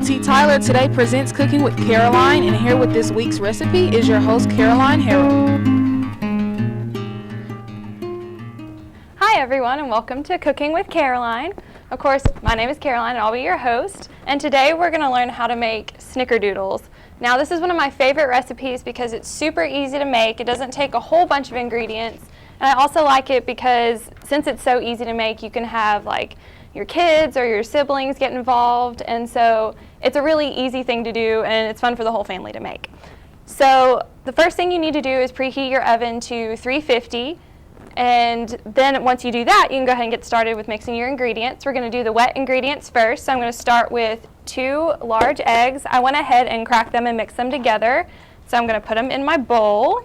Auntie Tyler today presents Cooking with Karaline, and here with this week's recipe is your host, Karaline Harrell. Hi everyone, and welcome to Cooking with Karaline. Of course, my name is Karaline and I'll be your host, and today we're going to learn how to make snickerdoodles. Now this is one of my favorite recipes because it's super easy to make. It doesn't take a whole bunch of ingredients, and I also like it because since it's so easy to make, you can have like your kids or your siblings get involved, and so it's a really easy thing to do and it's fun for the whole family to make. So the first thing you need to do is preheat your oven to 350, and then once you do that, you can go ahead and get started with mixing your ingredients. We're going to do the wet ingredients first, so I'm going to start with 2 large eggs. I went ahead and cracked them and mixed them together, so I'm going to put them in my bowl.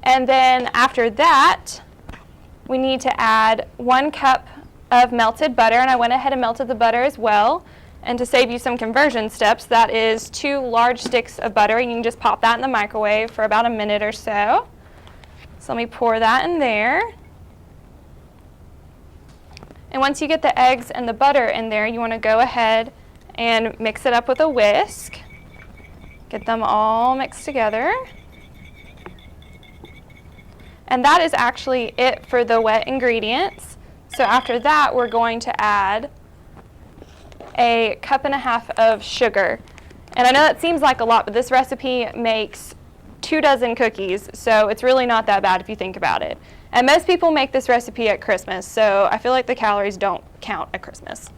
And then after that, we need to add 1 cup of melted butter, and I went ahead and melted the butter as well. And to save you some conversion steps, that is 2 large sticks of butter. You can just pop that in the microwave for about a minute or so. So let me pour that in there. And once you get the eggs and the butter in there, you want to go ahead and mix it up with a whisk. Get them all mixed together. And that is actually it for the wet ingredients. So after that, we're going to add a 1.5 cups of sugar. And I know that seems like a lot, but this recipe makes 2 dozen cookies, so it's really not that bad if you think about it. And most people make this recipe at Christmas, so I feel like the calories don't count at Christmas.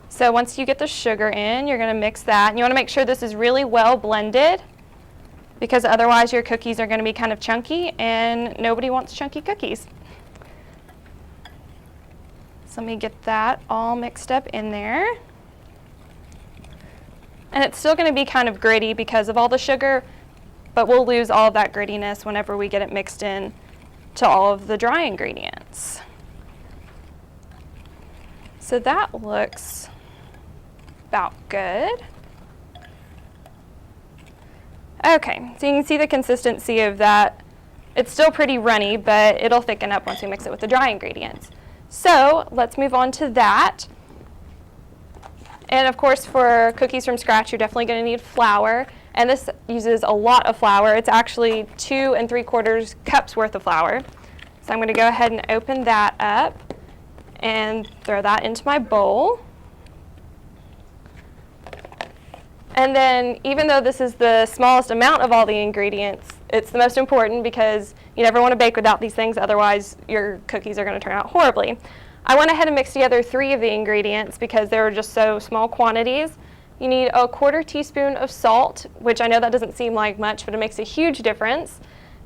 So once you get the sugar in, you're going to mix that. And you want to make sure this is really well blended, because otherwise your cookies are going to be kind of chunky, and nobody wants chunky cookies. So let me get that all mixed up in there. And it's still going to be kind of gritty because of all the sugar, but we'll lose all of that grittiness whenever we get it mixed in to all of the dry ingredients. So that looks about good. Okay, so you can see the consistency of that. It's still pretty runny, but it'll thicken up once we mix it with the dry ingredients. So let's move on to that. And of course, for cookies from scratch, you're definitely going to need flour. And this uses a lot of flour. It's actually 2 3/4 cups worth of flour. So I'm going to go ahead and open that up and throw that into my bowl. And then, even though this is the smallest amount of all the ingredients, it's the most important because you never want to bake without these things, otherwise your cookies are going to turn out horribly. I went ahead and mixed together 3 of the ingredients because they were just so small quantities. You need a 1/4 teaspoon of salt, which I know that doesn't seem like much, but it makes a huge difference.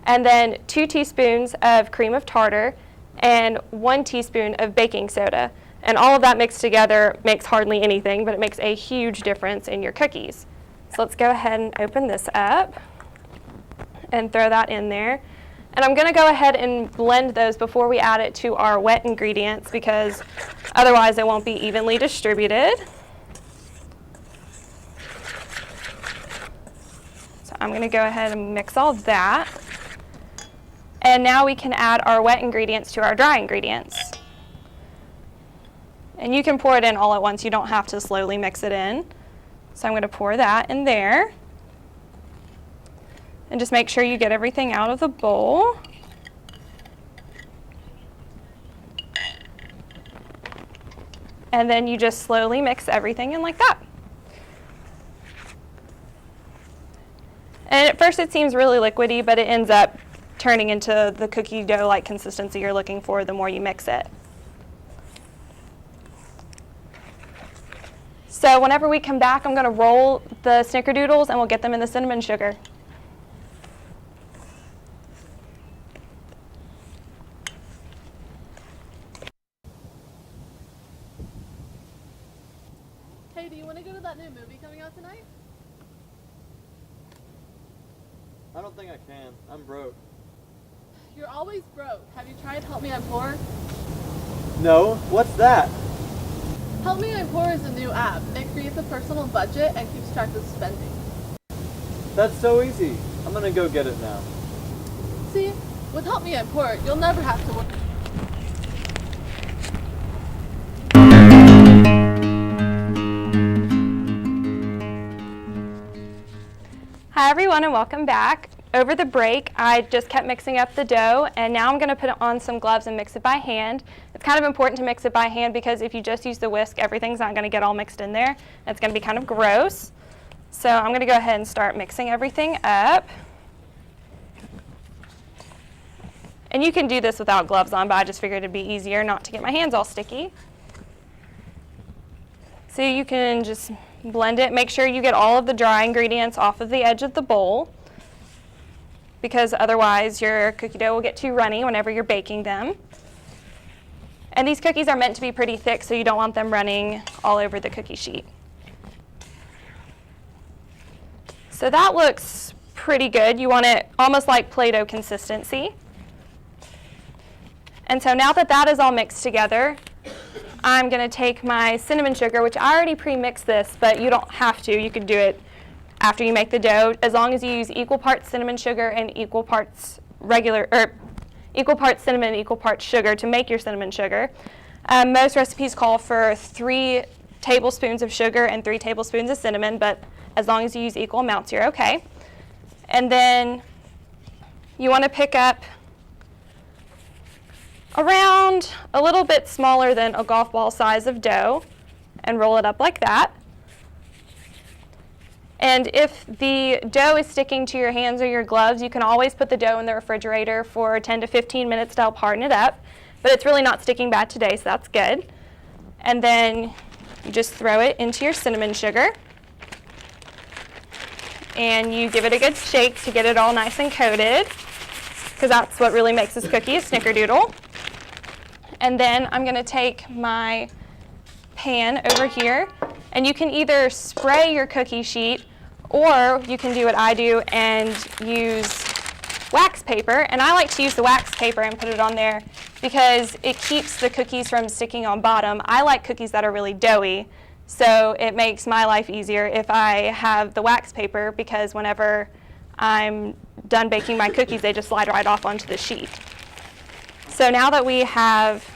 And then 2 teaspoons of cream of tartar and 1 teaspoon of baking soda. And all of that mixed together makes hardly anything, but it makes a huge difference in your cookies. So let's go ahead and open this up and throw that in there. And I'm going to go ahead and blend those before we add it to our wet ingredients because otherwise they won't be evenly distributed. So I'm going to go ahead and mix all that. And now we can add our wet ingredients to our dry ingredients. And you can pour it in all at once. You don't have to slowly mix it in. So I'm going to pour that in there. And just make sure you get everything out of the bowl. And then you just slowly mix everything in like that. And at first it seems really liquidy, but it ends up turning into the cookie dough-like consistency you're looking for the more you mix it. So whenever we come back, I'm going to roll the snickerdoodles and we'll get them in the cinnamon sugar. Hey, do you want to go to that new movie coming out tonight? I don't think I can. I'm broke. You're always broke. Have you tried Help Me I'm Poor? No? What's that? Help Me I'm Poor is a new app. It creates a personal budget and keeps track of spending. That's so easy. I'm gonna go get it now. See, with Help Me I'm Poor, you'll never have to work. Hi everyone and welcome back. Over the break, I just kept mixing up the dough, and now I'm going to put on some gloves and mix it by hand. It's kind of important to mix it by hand because if you just use the whisk, everything's not going to get all mixed in there. It's going to be kind of gross. So I'm going to go ahead and start mixing everything up. And you can do this without gloves on, but I just figured it'd be easier not to get my hands all sticky. So you can just blend it. Make sure you get all of the dry ingredients off of the edge of the bowl, because otherwise your cookie dough will get too runny whenever you're baking them. And these cookies are meant to be pretty thick, so you don't want them running all over the cookie sheet. So that looks pretty good. You want it almost like Play-Doh consistency. And so now that that is all mixed together, I'm going to take my cinnamon sugar, which I already pre-mixed this, but you don't have to. You can do it after you make the dough, as long as you use equal parts cinnamon sugar and equal parts equal parts cinnamon, equal parts sugar to make your cinnamon sugar. Most recipes call for 3 tablespoons of sugar and 3 tablespoons of cinnamon, but as long as you use equal amounts, you're okay. And then you want to pick up around a little bit smaller than a golf ball size of dough and roll it up like that. And if the dough is sticking to your hands or your gloves, you can always put the dough in the refrigerator for 10 to 15 minutes to help harden it up. But it's really not sticking bad today, so that's good. And then you just throw it into your cinnamon sugar. And you give it a good shake to get it all nice and coated, because that's what really makes this cookie a snickerdoodle. And then I'm going to take my pan over here, and you can either spray your cookie sheet, or you can do what I do and use wax paper. And I like to use the wax paper and put it on there because it keeps the cookies from sticking on bottom. I like cookies that are really doughy, so it makes my life easier if I have the wax paper, because whenever I'm done baking my cookies, they just slide right off onto the sheet. So now that we have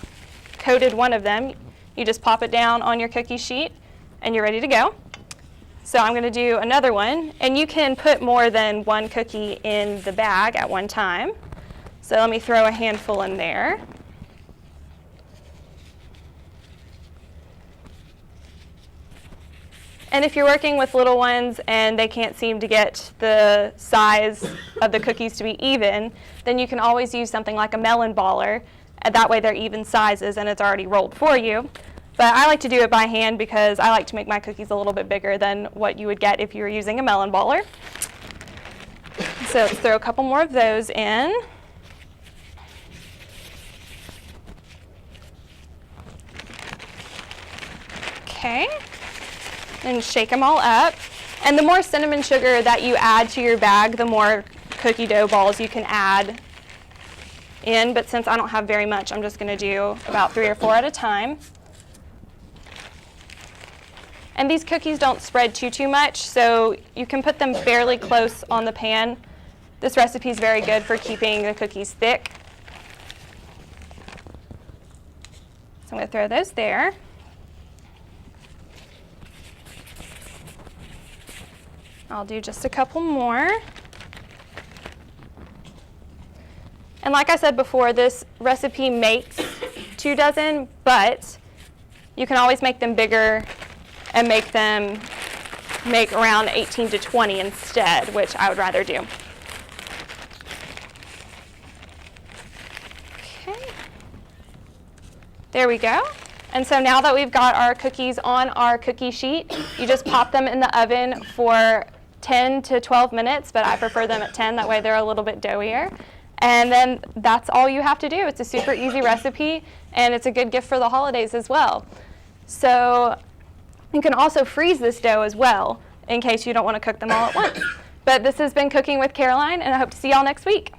coated one of them, you just pop it down on your cookie sheet and you're ready to go. So I'm going to do another one, and you can put more than one cookie in the bag at one time. So let me throw a handful in there. And if you're working with little ones and they can't seem to get the size of the cookies to be even, then you can always use something like a melon baller. And that way they're even sizes and it's already rolled for you. But I like to do it by hand because I like to make my cookies a little bit bigger than what you would get if you were using a melon baller. So let's throw a couple more of those in. Okay. And shake them all up. And the more cinnamon sugar that you add to your bag, the more cookie dough balls you can add in. But since I don't have very much, I'm just going to do about 3 or 4 at a time. And these cookies don't spread too much, so you can put them fairly close on the pan. This recipe is very good for keeping the cookies thick. So I'm going to throw those there. I'll do just a couple more. And like I said before, this recipe makes 2 dozen, but you can always make them bigger and make them make around 18 to 20 instead, which I would rather do. Okay. There we go. And so now that we've got our cookies on our cookie sheet, you just pop them in the oven for 10 to 12 minutes, but I prefer them at 10, that way they're a little bit doughier. And then that's all you have to do. It's a super easy recipe, and it's a good gift for the holidays as well. So you can also freeze this dough as well, in case you don't want to cook them all at once. But this has been Cooking with Karaline, and I hope to see y'all next week.